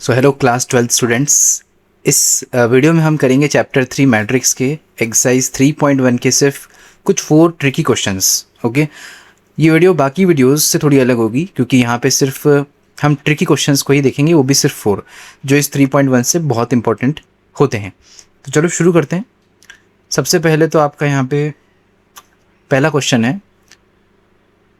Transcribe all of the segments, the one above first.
So hello class 12 students. इस video में हम करेंगे चैप्टर 3 मैट्रिक्स के एक्सरसाइज 3.1 के सिर्फ कुछ 4 ट्रिकी क्वेश्चंस। ओके, ये वीडियो बाकी वीडियोस से थोड़ी अलग होगी क्योंकि यहाँ पे सिर्फ हम ट्रिकी क्वेश्चंस को ही देखेंगे, वो भी सिर्फ 4 जो इस 3.1 से बहुत इंपॉर्टेंट होते हैं। तो चलो शुरू करते हैं। सबसे पहले तो आपका यहाँ पे पहला क्वेश्चन है,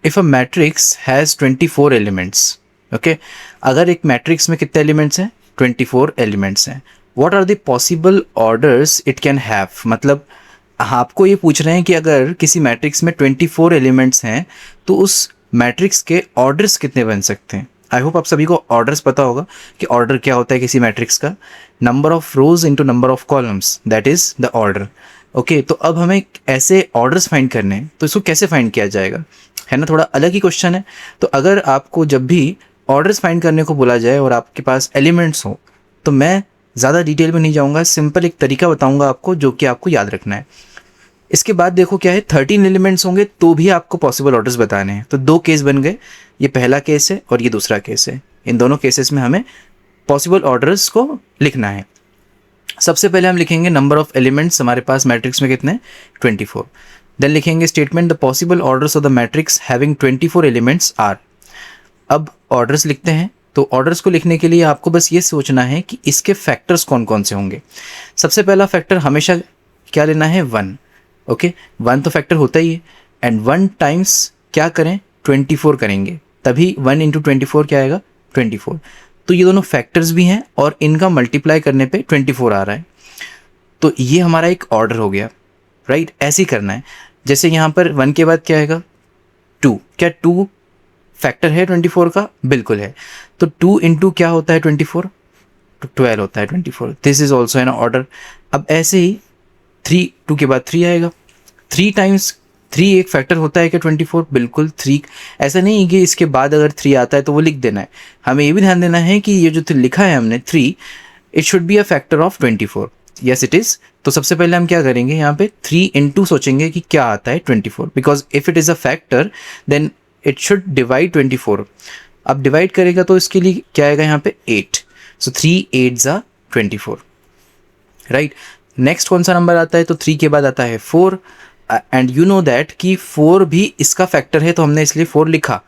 if a matrix has 24 elements. Okay, अगर एक मैट्रिक्स में कितने एलिमेंट्स हैं? 24 एलिमेंट्स हैं। What are the possible orders it can have. मतलब आपको ये पूछ रहे हैं कि अगर किसी मैट्रिक्स में 24 एलिमेंट्स हैं तो उस मैट्रिक्स के ऑर्डर्स कितने बन सकते हैं। आई होप आप सभी को ऑर्डर्स पता होगा कि ऑर्डर क्या होता है किसी मैट्रिक्स का। Number of rose into number of columns, that is the order. Okay, तो अब हमें ऐसे ऑर्डर्स फाइंड करने हैं, तो इसको कैसे फाइंड किया जाएगा, है ना। थोड़ा अलग ही क्वेश्चन है। तो अगर आपको जब भी ऑर्डर्स फाइंड करने को बोला जाए और आपके पास एलिमेंट्स हो, तो मैं ज़्यादा डिटेल में नहीं जाऊँगा, सिंपल एक तरीका बताऊँगा आपको जो कि आपको याद रखना है। इसके बाद देखो क्या है, 13 एलिमेंट्स होंगे तो भी आपको पॉसिबल ऑर्डर्स बताने हैं। तो 2 केस बन गए, ये पहला केस है और ये दूसरा केस है। इन दोनों केसेस में हमें पॉसिबल ऑर्डर्स को लिखना है। सबसे पहले हम लिखेंगे नंबर ऑफ एलिमेंट्स हमारे पास मैट्रिक्स में कितने, 24। देन लिखेंगे statement the possible orders of the matrix having 24 elements are. अब ऑर्डर्स लिखते हैं। तो ऑर्डर्स को लिखने के लिए आपको बस ये सोचना है कि इसके फैक्टर्स कौन कौन से होंगे। सबसे पहला फैक्टर हमेशा क्या लेना है, 1। ओके, 1 तो फैक्टर होता ही है, एंड 1 टाइम्स क्या करें, 24 करेंगे, तभी 1 इंटू 24 क्या आएगा, 24। तो ये दोनों फैक्टर्स भी हैं और इनका मल्टीप्लाई करने पे 24 आ रहा है। तो ये हमारा एक ऑर्डर हो गया, राइट। ऐसे ही करना है। जैसे यहाँ पर 1 के बाद क्या आएगा, 2। क्या 2 फैक्टर है 24 का? बिल्कुल है। तो 2 इंटू क्या होता है 24, तो 12 होता है 24। This is also an order. अब ऐसे ही 3, 2 के बाद 3 आएगा। 3 टाइम्स 3 एक फैक्टर होता है क्या 24? बिल्कुल। 3 ऐसा नहीं है कि इसके बाद अगर 3 आता है तो वो लिख देना है। हमें ये भी ध्यान देना है कि ये जो लिखा है हमने 3, it should be a factor of 24। Yes it is. तो सबसे पहले हम क्या करेंगे, यहाँ पे 3 इंटू सोचेंगे कि क्या आता है 24, because if it is a factor then it should divide 24। अब डिवाइड करेगा तो इसके लिए क्या आएगा यहाँ पे 8। सो 3 8 ज़ा 24, राइट। नेक्स्ट कौन सा नंबर आता है, तो 3 के बाद आता है 4। एंड यू नो दैट कि 4 भी इसका फैक्टर है, तो हमने इसलिए 4 लिखा।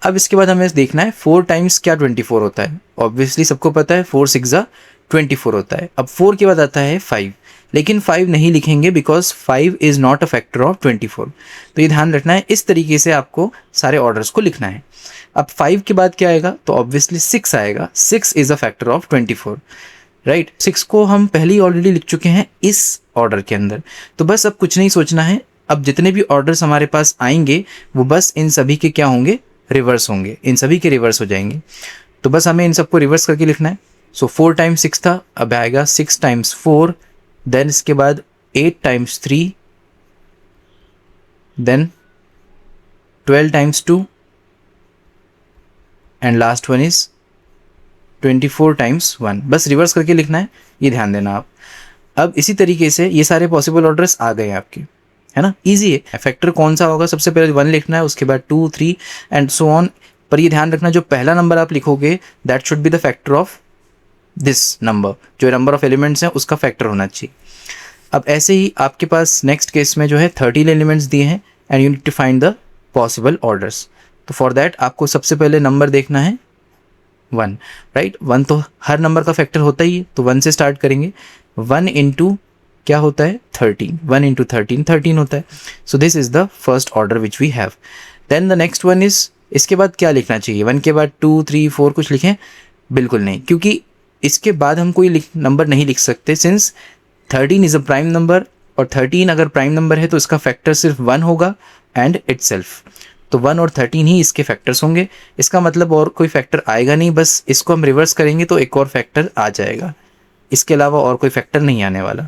अब इसके बाद हमें देखना है 4 टाइम्स क्या 24 होता है। ऑब्वियसली सबको पता है 4 6 ज़ा 24 होता है। अब 4 के बाद आता है 5, लेकिन 5 नहीं लिखेंगे because 5 is not a factor of 24। तो ये ध्यान रखना है, इस तरीके से आपको सारे ऑर्डर्स को लिखना है। अब 5 के बाद क्या आएगा, तो ऑब्वियसली 6 आएगा। 6 is a factor of 24, right. 6 को हम पहले ही ऑलरेडी लिख चुके हैं इस ऑर्डर के अंदर। तो बस अब कुछ नहीं सोचना है। अब जितने भी ऑर्डर्स हमारे पास आएंगे वो बस इन सभी के क्या होंगे, रिवर्स होंगे। इन सभी के रिवर्स हो जाएंगे। तो बस हमें इन सबको रिवर्स करके लिखना है। सो 4 टाइम्स 6 था, अब आएगा 6 टाइम्स 4, देन इसके बाद 8 times 3, then 12 times 2, and last one is 24 times 1। बस रिवर्स करके लिखना है, ये ध्यान देना आप। अब इसी तरीके से ये सारे पॉसिबल ऑर्डर्स आ गए आपके, है ना। इजी है। फैक्टर कौन सा होगा, सबसे पहले 1 लिखना है, उसके बाद 2 3 एंड सो ऑन। पर ये ध्यान रखना जो पहला नंबर आप लिखोगे that should be the factor of this number. जो नंबर ऑफ एलिमेंट्स हैं उसका फैक्टर होना चाहिए। अब ऐसे ही आपके पास नेक्स्ट केस में जो है 13 एलिमेंट्स दिए हैं and you need to find the possible orders. तो फॉर दैट आपको सबसे पहले नंबर देखना है 1, राइट। 1 तो हर नंबर का फैक्टर होता ही है, तो 1 से स्टार्ट करेंगे। 1 इंटू क्या होता है 13, 1 इंटू 13 13 होता है। So this is the first order which we have. Then the next one is, इसके बाद क्या लिखना चाहिए, 1 के बाद 2 3 4 कुछ लिखें? बिल्कुल नहीं, क्योंकि इसके बाद हम कोई नंबर नहीं लिख सकते since 13 is a prime number, और 13 अगर प्राइम नंबर है तो इसका फैक्टर सिर्फ 1 होगा एंड इटसेल्फ। तो 1 और 13 ही इसके फैक्टर्स होंगे। इसका मतलब और कोई फैक्टर आएगा नहीं, बस इसको हम रिवर्स करेंगे तो एक और फैक्टर आ जाएगा। इसके अलावा और कोई फैक्टर नहीं आने वाला।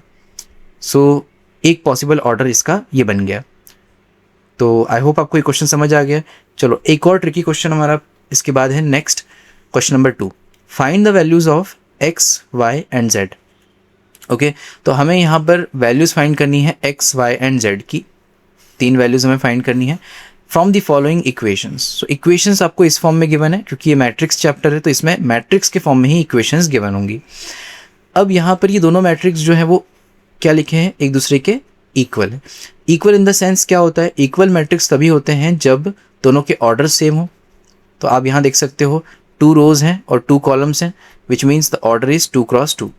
सो एक पॉसिबल ऑर्डर इसका ये बन गया। तो आई होप आपको ये क्वेश्चन समझ आ गया। चलो एक और ट्रिकी क्वेश्चन हमारा इसके बाद है। Next question number 2, find the values of x y and z. Okay, तो हमें यहाँ पर वैल्यूज़ फाइंड करनी है एक्स वाई एंड जेड की। 3 वैल्यूज़ हमें फाइंड करनी है। From the following equations. So equations आपको इस फॉर्म में गिवन है, क्योंकि ये मैट्रिक्स चैप्टर है तो इसमें मैट्रिक्स के फॉर्म में ही इक्वेशंस गिवन होंगी। अब यहाँ पर ये दोनों मैट्रिक्स जो है वो क्या लिखे हैं, एक दूसरे के इक्वल है। इक्वल इन द सेंस क्या होता है, इक्वल मैट्रिक्स तभी होते हैं जब दोनों के ऑर्डर सेम हो। तो आप यहाँ देख सकते हो 2 रोज हैं और 2 कॉलम्स हैं, which means the order is 2 cross 2।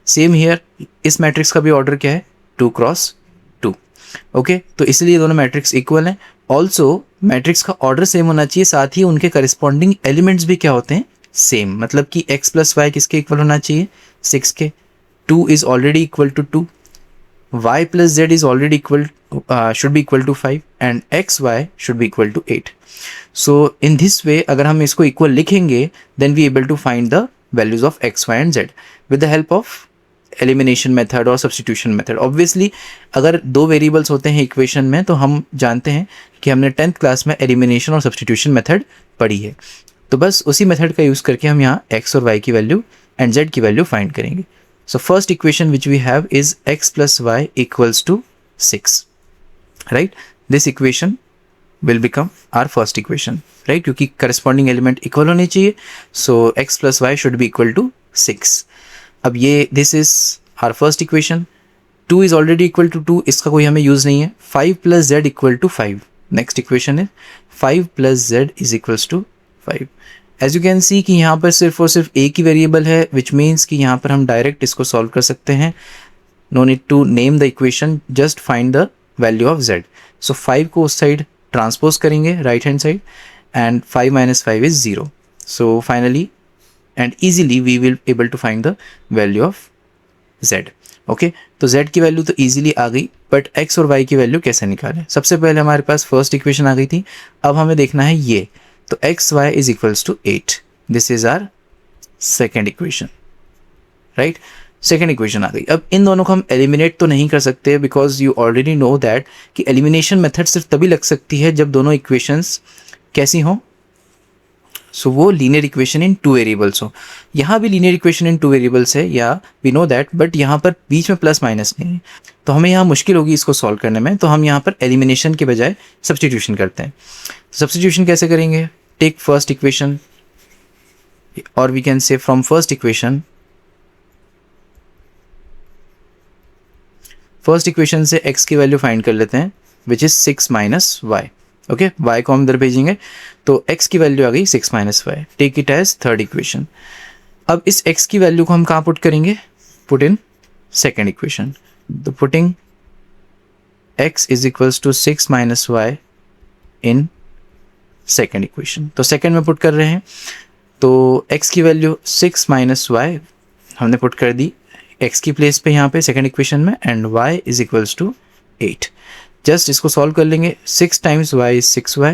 Same here इस मैट्रिक्स का भी ऑर्डर क्या है, 2 क्रॉस 2। ओके, तो इसलिए दोनों मैट्रिक्स इक्वल हैं। ऑल्सो मैट्रिक्स का ऑर्डर सेम होना चाहिए, साथ ही उनके करस्पॉन्डिंग एलिमेंट्स भी क्या होते हैं, सेम। मतलब कि x प्लस वाई किसके इक्वल होना चाहिए, 6 के। 2 is already equal to 2, y plus z is already equal should be equal to 5 and x y should be equal to 8. So in this way अगर हम इसको equal लिखेंगे then we able to find the values of x, y and z with the help of elimination method और substitution method. Obviously अगर 2 variables होते हैं equation में तो हम जानते हैं कि हमने 10th क्लास में elimination और substitution method पढ़ी है। तो बस उसी method का यूज़ करके हम यहाँ x और y की वैल्यू and z की वैल्यू फाइंड करेंगे। So first equation which we have is x plus y equals to 6, right? This equation will become our first equation, right? क्योंकि corresponding element equal होने चाहिए, so x plus y should be equal to 6. अब ये this is our first equation. 2 is already equal to 2, इसका कोई हमें use नहीं है। 5 plus z equal to 5. Next equation है 5 plus z is equals to 5. As you can see कि यहाँ पर सिर्फ और सिर्फ एक ही वेरिएबल है, विच मीन्स कि यहाँ पर हम डायरेक्ट इसको सॉल्व कर सकते हैं। No need to name the equation, just find the value of z. So 5 को उस साइड ट्रांसपोज करेंगे right hand side and 5 minus 5 is 0. So finally and easily we will able to find the value of z. Okay, तो z की वैल्यू तो easily आ गई, but x और y की वैल्यू कैसे निकालें। सबसे पहले हमारे पास फर्स्ट इक्वेशन आ गई थी, अब हमें देखना है ये। तो X Y is equals to 8, this is our second equation, right. Second equation आ गई। अब इन दोनों को हम एलिमिनेट तो नहीं कर सकते, because you already know that कि एलिमिनेशन मेथड सिर्फ तभी लग सकती है जब दोनों इक्वेशंस कैसी हों, सो वो लीनियर इक्वेशन इन 2 वेरिएबल्स हो। यहाँ भी लीनियर इक्वेशन इन 2 वेरिएबल्स है, या वी नो दैट, बट यहाँ पर बीच में प्लस माइनस नहीं है, तो हमें यहाँ मुश्किल होगी इसको सॉल्व करने में। तो हम यहाँ पर एलिमिनेशन के बजाय सब्स्टिट्यूशन करते हैं। सब्स्टिट्यूशन कैसे करेंगे, टेक फर्स्ट इक्वेशन, और we can say from first equation, first equation से x की वैल्यू फाइंड कर लेते हैं, which is 6 minus y. Okay, y को हम इधर भेजेंगे, तो x की वैल्यू आ गई 6 minus y. Take it as third equation. अब इस x की वैल्यू को हम कहाँ पुट करेंगे, पुट इन सेकेंड इक्वेशन। तो putting x is equals to 6 minus y in second equation. तो सेकेंड में पुट कर रहे हैं, तो x की वैल्यू 6 माइनस वाई हमने पुट कर दी x की प्लेस पे यहाँ पे सेकेंड इक्वेशन में, and y is equals to 8। Just इसको सॉल्व कर लेंगे। 6 times y is 6y,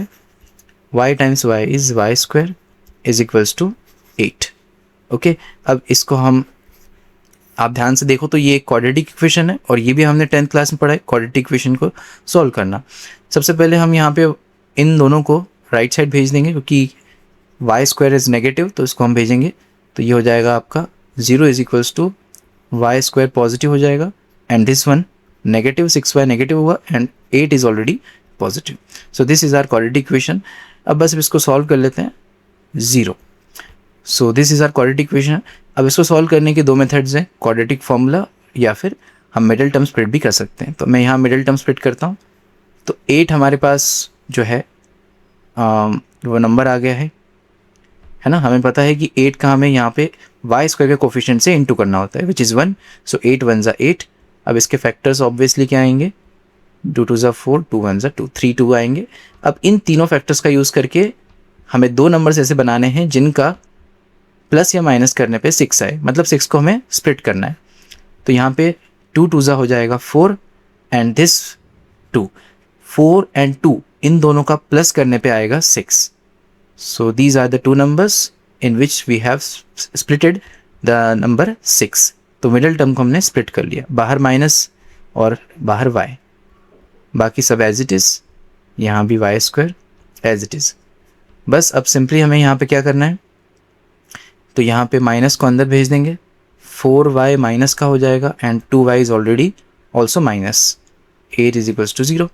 y times y is y square is equals to 8। Okay, अब इसको हम, आप ध्यान से देखो तो ये एक क्वाड्रेटिक इक्वेशन है, और ये भी हमने 10th क्लास में पढ़ा है क्वाड्रेटिक इक्वेशन को सॉल्व करना। सबसे पहले हम यहाँ पे इन दोनों को राइट साइड भेज देंगे, क्योंकि y स्क्वायर इज नेगेटिव, तो इसको हम भेजेंगे, तो ये हो जाएगा आपका 0 is equals to y square positive हो जाएगा, and this one negative, 6y negative होगा, and 8 is already positive. So this is our quadratic equation. अब बस इसको सॉल्व कर लेते हैं, 0। So this is our quadratic equation. अब इसको सॉल्व करने के 2 मेथड्स हैं, क्वाड्रेटिक फॉर्मूला या फिर हम मिडिल टर्म स्प्लिट भी कर सकते हैं। तो मैं यहाँ मिडिल टर्म स्प्लिट करता हूँ, तो 8 हमारे पास जो है वो नंबर आ गया है ना। हमें पता है कि 8 का हमें यहाँ पे y स्क्वायर के कोफिशिएंट से इनटू करना होता है, विच इज़ 1। सो 8 1 ज़ा 8। अब इसके फैक्टर्स ऑब्वियसली क्या आएंगे, 2 2 ज़ा 4, 2 1 ज़ा 2, 3 2 आएंगे। अब इन तीनों फैक्टर्स का यूज़ करके हमें 2 नंबर्स ऐसे बनाने हैं जिनका प्लस या माइनस करने पे 6 आए, मतलब 6 को हमें स्प्लिट करना है। तो यहाँ पे 2 2 ज़ा हो जाएगा 4, एंड दिस 2, 4 एंड 2 इन दोनों का प्लस करने पे आएगा 6। So these are the 2 numbers in which we have splitted the number 6. तो मिडिल टर्म को हमने स्प्लिट कर लिया, बाहर माइनस और बाहर y, बाकी सब एज इट इज़, यहाँ भी y square as it is. बस अब सिंपली हमें यहाँ पे क्या करना है, तो यहाँ पे माइनस को अंदर भेज देंगे, 4y माइनस का हो जाएगा, and 2y is already also minus, 8 is equals to 0।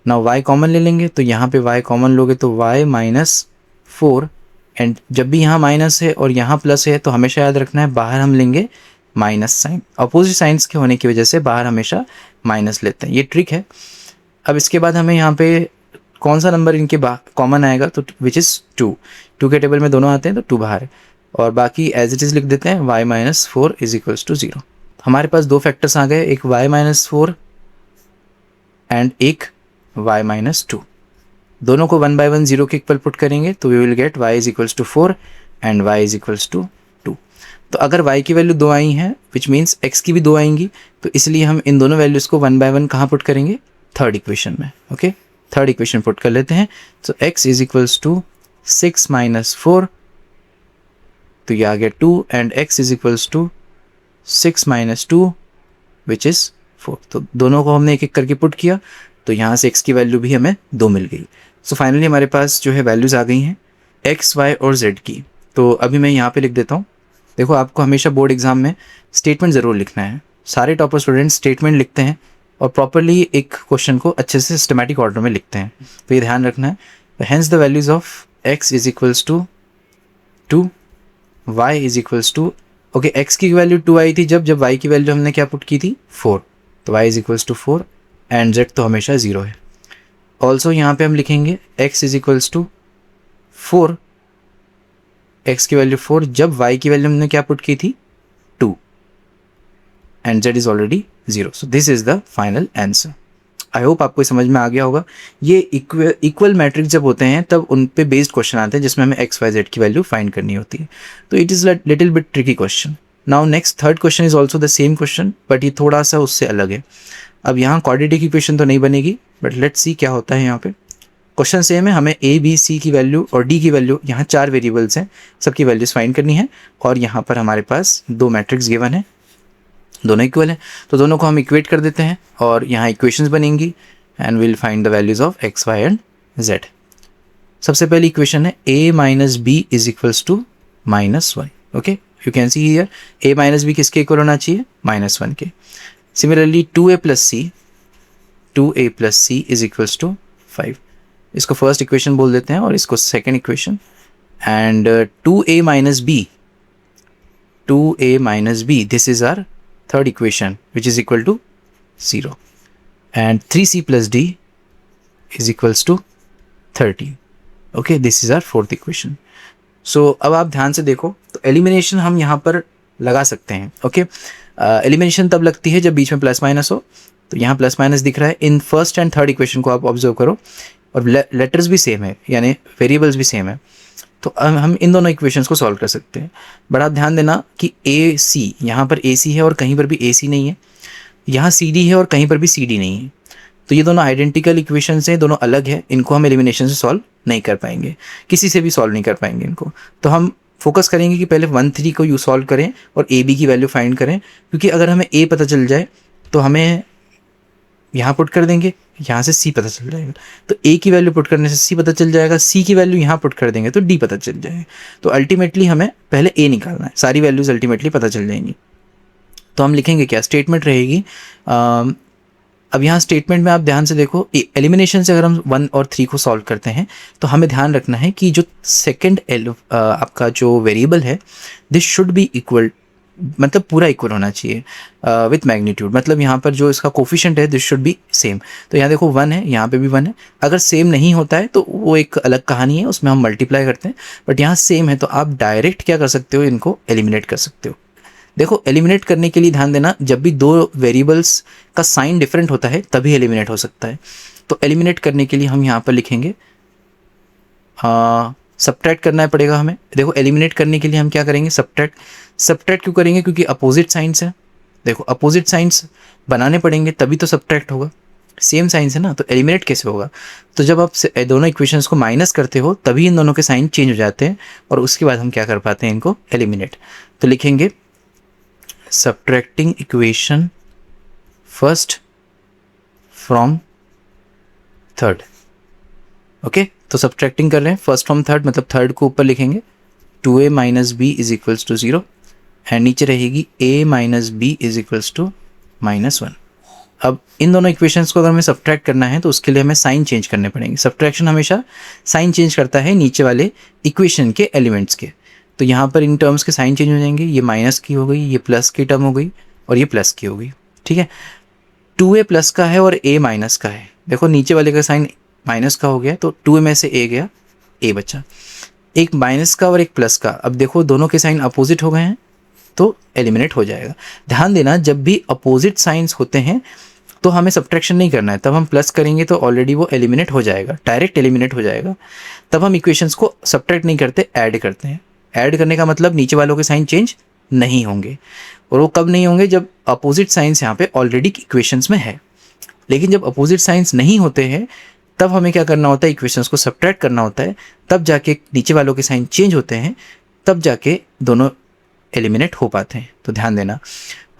ना y कॉमन ले लेंगे, तो यहाँ पे y कॉमन लोगे तो y माइनस 4, एंड जब भी यहाँ माइनस है और यहाँ प्लस है तो हमेशा याद रखना है बाहर हम लेंगे माइनस साइन। अपोजिट साइंस के होने की वजह से बाहर हमेशा माइनस लेते हैं, ये ट्रिक है। अब इसके बाद हमें यहाँ पे कौन सा नंबर इनके कॉमन आएगा, तो विच इज़ 2 के टेबल में दोनों आते हैं तो 2 बाहर है, और बाकी एज इट इज़ लिख देते हैं y minus 4 is equals to 0। हमारे पास दो फैक्टर्स आ गए, एक y माइनस 4 एंड एक y माइनस 2। दोनों को 1 बाय 1 0 के इक्वल पुट करेंगे तो we will get y is equals to 4 and y is equals to 2। तो अगर y की वैल्यू 2 आई हैं विच मीन्स x की भी 2 आएंगी, तो इसलिए हम इन दोनों वैल्यूज़ को 1 बाय 1 कहाँ पुट करेंगे, थर्ड इक्वेशन में। ओके, थर्ड इक्वेशन पुट कर लेते हैं। तो x is equals to 6 minus 4, तो ये आ गया 2, and x is equals to 6 minus 2 which is 4। तो दोनों को हमने एक एक करके पुट किया, तो यहाँ से x की वैल्यू भी हमें 2 मिल गई। सो फाइनली हमारे पास जो है वैल्यूज़ आ गई हैं x, y और z की। तो अभी मैं यहाँ पे लिख देता हूँ। देखो, आपको हमेशा बोर्ड एग्जाम में स्टेटमेंट ज़रूर लिखना है। सारे टॉपर स्टूडेंट्स स्टेटमेंट लिखते हैं और प्रॉपरली एक क्वेश्चन को अच्छे से सिस्टमैटिक ऑर्डर में लिखते हैं, तो ये ध्यान रखना है। Hence the values of x is equals to 2, y is equals to, okay, x की वैल्यू 2 आई थी जब y की वैल्यू हमने क्या पुट की थी 4, तो y is equals to 4 and z तो हमेशा 0 है। ऑल्सो यहाँ पे हम लिखेंगे x is equals to 4, x की वैल्यू 4 जब y की वैल्यू हमने क्या पुट की थी 2 and z is already 0। So this is the final answer. I hope आपको समझ में आ गया होगा। ये इक्वल मैट्रिक्स जब होते हैं तब उन पे बेस्ड क्वेश्चन आते हैं जिसमें हमें x, y, z की वैल्यू फाइंड करनी होती है, तो it is little bit tricky question. Now next third question is also the same question, but ये थोड़ा सा उससे अलग है। अब यहाँ क्वाड्रेटिक इक्वेशन तो नहीं बनेगी, बट लेट्स सी क्या होता है। यहाँ पे क्वेश्चन सेम है, हमें a, b, c की वैल्यू और d की वैल्यू, यहाँ 4 वेरिएबल्स हैं, सबकी वैल्यूज फाइंड करनी है, और यहाँ पर हमारे पास 2 मैट्रिक्स गिवन है, दोनों इक्वल है, तो दोनों को हम इक्वेट कर देते हैं और यहाँ इक्वेशंस बनेंगी and will find the values of x, y and z। सबसे पहली इक्वेशन है a minus b is equals to -1। Okay, you can see here a minus b किसके इक्वल होना चाहिए, -1 के। Similarly 2a plus c is equals to 5। इसको first equation बोल देते हैं और इसको second equation. And 2a minus b this is are third equation which is equal to 0, and 3c plus d is equals to 13. Okay, this is our fourth equation. So अब आप ध्यान से देखो, तो एलिमिनेशन हम यहाँ पर लगा सकते हैं। ओके, एलिमिनेशन तब लगती है जब बीच में प्लस माइनस हो, तो यहाँ प्लस माइनस दिख रहा है। In first and third equation को आप ऑब्जर्व करो, और लेटर्स भी सेम है, यानी वेरिएबल्स भी सेम है, तो हम इन दोनों इक्वेशंस को सॉल्व कर सकते हैं। बट आप ध्यान देना कि ए सी, यहाँ पर ए सी है और कहीं पर भी ए सी नहीं है, यहाँ सी डी है और कहीं पर भी सी डी नहीं है, तो ये दोनों आइडेंटिकल इक्वेशंस हैं, दोनों अलग है, इनको हम एलिमिनेशन से सॉल्व नहीं कर पाएंगे, किसी से भी सॉल्व नहीं कर पाएंगे इनको। तो हम फोकस करेंगे कि पहले 1, 3 को यू सॉल्व करें और ए बी की वैल्यू फाइंड करें, क्योंकि अगर हमें ए पता चल जाए तो हमें यहाँ पुट कर देंगे, यहाँ से सी पता चल जाएगा, तो ए की वैल्यू पुट करने से सी पता चल जाएगा, सी की वैल्यू यहाँ पुट कर देंगे तो डी पता चल जाएगा। तो अल्टीमेटली हमें पहले ए निकालना है, सारी वैल्यूज अल्टीमेटली पता चल जाएंगी। तो हम लिखेंगे क्या, स्टेटमेंट रहेगी। अब यहाँ स्टेटमेंट में आप ध्यान से देखो, एलिमिनेशन से अगर हम 1 और 3 को सॉल्व करते हैं तो हमें ध्यान रखना है कि जो सेकेंड आपका जो वेरिएबल है दिस शुड बी इक्वल, मतलब पूरा इक्वल होना चाहिए विथ मैग्नीट्यूड, मतलब यहाँ पर जो इसका कोफिशिएंट है दिस शुड बी सेम। तो यहाँ देखो 1 है, यहाँ पे भी 1 है, अगर सेम नहीं होता है तो वो एक अलग कहानी है, उसमें हम मल्टीप्लाई करते हैं, बट यहाँ सेम है तो आप डायरेक्ट क्या कर सकते हो, इनको एलिमिनेट कर सकते हो। देखो, एलिमिनेट करने के लिए ध्यान देना, जब भी 2 वेरिएबल्स का साइन डिफरेंट होता है तभी एलिमिनेट हो सकता है। तो एलिमिनेट करने के लिए हम यहाँ पर लिखेंगे सब्ट्रैक्ट करना पड़ेगा हमें। देखो, एलिमिनेट करने के लिए हम क्या करेंगे, सब्ट्रैक्ट क्यों करेंगे, क्योंकि अपोजिट साइंस है। देखो, अपोजिट साइंस बनाने पड़ेंगे तभी तो सब्ट्रैक्ट होगा, सेम साइंस है ना, तो एलिमिनेट कैसे होगा। तो जब आप दोनों इक्वेशंस को माइनस करते हो तभी इन दोनों के साइन चेंज हो जाते हैं और उसके बाद हम क्या कर पाते हैं, इनको एलिमिनेट। तो लिखेंगे subtracting equation first from third. Okay, तो सब्ट्रैक्टिंग कर रहे हैं फर्स्ट फ्रॉम थर्ड, मतलब थर्ड को ऊपर लिखेंगे 2a minus b is equals to 0 and नीचे रहेगी a minus b is equals to -1। अब इन दोनों इक्वेशंस को अगर हमें सब्ट्रैक्ट करना है तो उसके लिए हमें साइन चेंज करने पड़ेंगे। सब्ट्रैक्शन हमेशा साइन चेंज करता है नीचे वाले इक्वेशन के एलिमेंट्स के। तो यहाँ पर इन टर्म्स के साइन चेंज हो जाएंगे, ये माइनस की हो गई, ये प्लस की टर्म हो गई और ये प्लस की हो गई। ठीक है, 2a प्लस का है और a माइनस का है। देखो नीचे वाले का साइन माइनस का हो गया तो 2a में से a गया, a बचा। एक माइनस का और एक प्लस का, अब देखो दोनों के साइन अपोजिट हो गए हैं तो एलिमिनेट हो जाएगा। ध्यान देना, जब भी अपोजिट साइंस होते हैं तो हमें सब्ट्रैक्शन नहीं करना है, तब हम प्लस करेंगे तो ऑलरेडी वो एलिमिनेट हो जाएगा, डायरेक्ट एलिमिनेट हो जाएगा। तब हम इक्वेशंस को सब्ट्रैक्ट नहीं करते, ऐड करते हैं। ऐड करने का मतलब नीचे वालों के साइन चेंज नहीं होंगे, और वो कब नहीं होंगे, जब अपोजिट साइंस यहाँ पे ऑलरेडी इक्वेशंस में है। लेकिन जब अपोजिट साइंस नहीं होते हैं तब हमें क्या करना होता है, इक्वेशंस को सब्ट्रैक्ट करना होता है, तब जाके नीचे वालों के साइन चेंज होते हैं, तब जाके दोनों एलिमिनेट हो पाते हैं। तो ध्यान देना,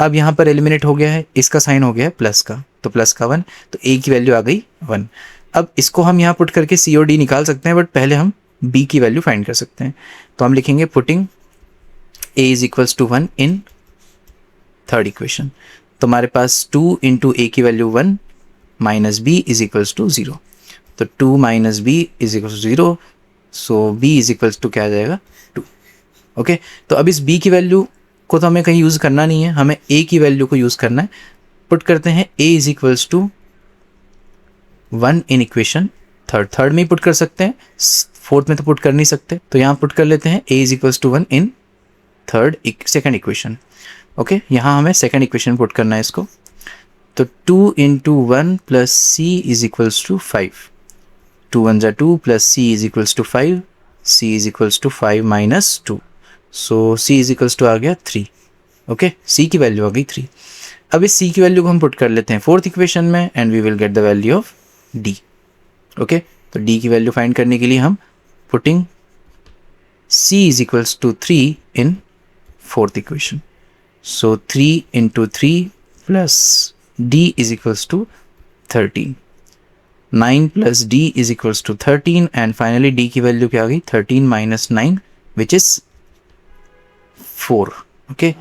अब यहाँ पर एलिमिनेट हो गया है, इसका साइन हो गया है प्लस का, तो प्लस का 1, तो a की वैल्यू आ गई 1। अब इसको हम यहाँ पुट करके c और d निकाल सकते हैं, बट पहले हम b की वैल्यू फाइंड कर सकते हैं। तो हम लिखेंगे putting a is equals to 1 in third equation. तो हमारे पास 2 इंटू a की value 1 minus b is equals to 0। तो 2 minus b is equals to 0, so b is equals to क्या आ जाएगा, 2। ओके, तो अब इस b की वैल्यू को तो हमें कहीं यूज़ करना नहीं है, हमें a की वैल्यू को यूज़ करना है। पुट करते हैं a is equals to 1 in equation third में ही पुट कर सकते हैं, फोर्थ में तो पुट कर नहीं सकते, तो यहाँ पुट कर लेते हैं a is equals to 1 in second equation. Okay, यहाँ हमें सेकंड इक्वेशन पुट करना है इसको। तो 2 into 1 plus c is equals to 5, 2 1 जा 2 plus c is equals to 5, c is equals to 5 minus 2, so c is equals to आ गया 3। Okay, c की वैल्यू आ गई 3। अब इस c की वैल्यू को हम पुट कर लेते हैं फोर्थ इक्वेशन में, and we will get the value of d। Okay, तो d की वैल्यू फाइंड करने के लिए हम putting c is equals to 3 in fourth equation. So 3 into 3 plus d is equals to 13, 9 plus d is equals to 13, and finally d की value क्या आ गई, 13 minus 9 which is 4। Okay,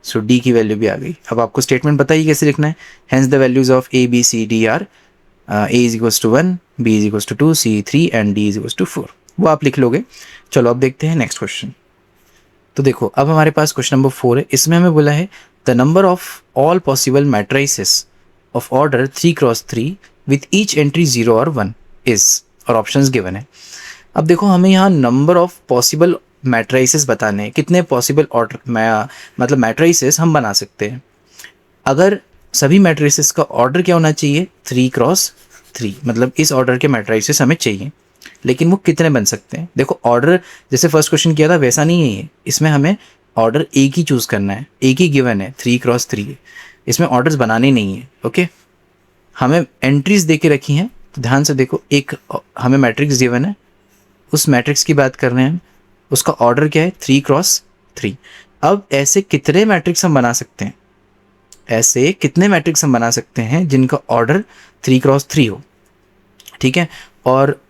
so d की value भी आ गई। अब आपको statement बताइए कैसे लिखना है। Hence the values of a b c d are a is equals to 1, b is equals to 2, c 3 and d is equals to 4। वो आप लिख लोगे। चलो अब देखते हैं नेक्स्ट क्वेश्चन। तो देखो, अब हमारे पास क्वेश्चन नंबर 4 है। इसमें हमें बोला है the number of all possible matrices of order 3 cross 3 with each entry 0 और 1 इज, और ऑप्शंस गिवन है। अब देखो, हमें यहाँ नंबर ऑफ पॉसिबल मैट्रिसेस बताने हैं, कितने पॉसिबल ऑर्डर मतलब मैट्रिसेस हम बना सकते हैं। अगर सभी मैट्रिसेस का ऑर्डर क्या होना चाहिए, 3 क्रॉस 3, मतलब इस ऑर्डर के मैट्रिसेस हमें चाहिए, लेकिन वो कितने बन सकते हैं। देखो, ऑर्डर जैसे फर्स्ट क्वेश्चन किया था वैसा नहीं है ये, इसमें हमें ऑर्डर एक ही चूज़ करना है, एक ही गिवन है 3 क्रॉस 3, इसमें ऑर्डर्स बनाने नहीं है। ओके, हमें एंट्रीज दे के रखी हैं, तो ध्यान से देखो, एक हमें मैट्रिक्स गिवन है, उस मैट्रिक्स की बात कर रहे हैं, उसका ऑर्डर क्या है, 3 क्रॉस 3। अब ऐसे कितने मैट्रिक्स हम बना सकते हैं, ऐसे कितने मैट्रिक्स हम बना सकते हैं जिनका ऑर्डर 3 क्रॉस 3 हो। ठीक है, और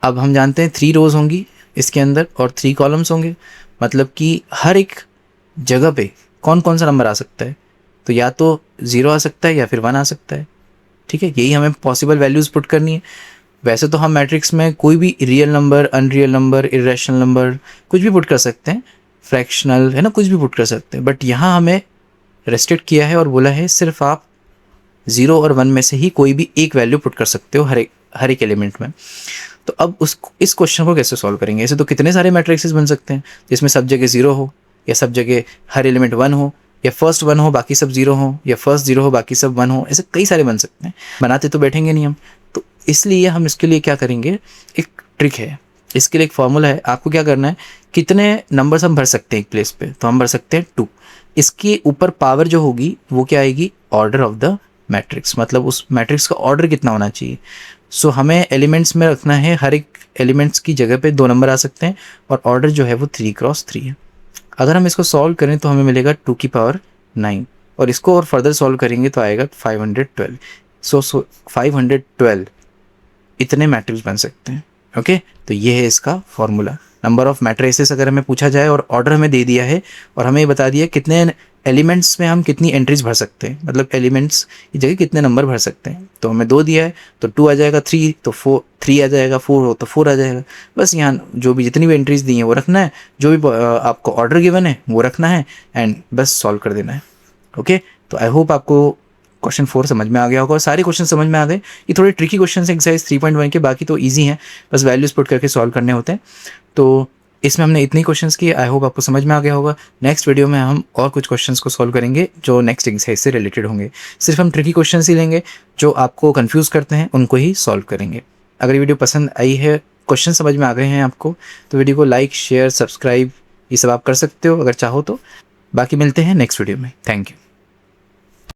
अब हम जानते हैं 3 रोज होंगी इसके अंदर और 3 कॉलम्स होंगे, मतलब कि हर एक जगह पे कौन कौन सा नंबर आ सकता है, तो या तो 0 आ सकता है या फिर 1 आ सकता है। ठीक है, यही हमें पॉसिबल वैल्यूज़ पुट करनी है। वैसे तो हम मैट्रिक्स में कोई भी real number, unreal number, irrational number कुछ भी पुट कर सकते हैं, फ्रैक्शनल है ना, कुछ भी पुट कर सकते हैं, बट यहाँ हमें रेस्ट्रिक्ट किया है और बोला है सिर्फ आप 0 और 1 में से ही कोई भी एक वैल्यू पुट कर सकते हो हर एक एलिमेंट में। तो अब इस क्वेश्चन को कैसे सॉल्व करेंगे। ऐसे तो कितने सारे मैट्रिक्सेस बन सकते हैं जिसमें सब जगह 0 हो, या सब जगह हर एलिमेंट 1 हो, या फर्स्ट 1 हो बाकी सब 0 हो, या फर्स्ट 0 हो बाकी सब 1 हो। ऐसे कई सारे बन सकते हैं, बनाते तो बैठेंगे नहीं हम। तो इसलिए हम इसके लिए क्या करेंगे, एक ट्रिक है, इसके लिए एक फॉर्मूला है। आपको क्या करना है, कितने नंबर्स हम भर सकते हैं एक प्लेस पे, तो हम भर सकते हैं 2। इसके ऊपर पावर जो होगी वो क्या आएगी, ऑर्डर ऑफ द मैट्रिक्स, मतलब उस मैट्रिक्स का ऑर्डर कितना होना चाहिए। सो हमें एलिमेंट्स में रखना है, हर एक एलिमेंट्स की जगह पे 2 नंबर आ सकते हैं, और ऑर्डर जो है वो 3 क्रॉस 3 है। अगर हम इसको सॉल्व करें तो हमें मिलेगा 2 की पावर 9, और इसको और फर्दर सॉल्व करेंगे तो आएगा 512। सो 512 इतने मैट्रिक्स बन सकते हैं। ओके, तो ये है इसका फॉर्मूला। नंबर ऑफ मैट्रिसेस अगर हमें पूछा जाए और ऑर्डर हमें दे दिया है और हमें बता दिया कितने एलिमेंट्स में हम कितनी एंट्रीज भर सकते हैं, मतलब एलिमेंट्स की जगह कितने नंबर भर सकते हैं। तो हमें 2 दिया है तो 2 आ जाएगा, 3 तो 4 3 आ जाएगा, 4 हो तो 4 आ जाएगा। बस यहाँ जो भी जितनी भी एंट्रीज दी हैं वो रखना है, जो भी आपको ऑर्डर गिवन है वो रखना है एंड बस सॉल्व कर देना है। ओके, तो आई होप आपको क्वेश्चन 4 समझ में आ गया होगा और सारे क्वेश्चन समझ में आ गए। ये थोड़े ट्रिकी क्वेश्चन हैं एक्सरसाइज 3.1 के, बाकी तो ईजी हैं, बस वैल्यूज पुट करके सॉल्व करने होते हैं। तो इसमें हमने इतनी क्वेश्चंस किए, आई होप आपको समझ में आ गया होगा। नेक्स्ट वीडियो में हम और कुछ क्वेश्चंस को सॉल्व करेंगे जो नेक्स्ट एक्सरसाइज से रिलेटेड होंगे। सिर्फ हम ट्रिकी क्वेश्चंस ही लेंगे, जो आपको कंफ्यूज करते हैं उनको ही सॉल्व करेंगे। अगर ये वीडियो पसंद आई है, क्वेश्चन समझ में आ गए हैं आपको, तो वीडियो को लाइक शेयर सब्सक्राइब ये सब आप कर सकते हो अगर चाहो तो। बाकी मिलते हैं नेक्स्ट वीडियो में। Thank you.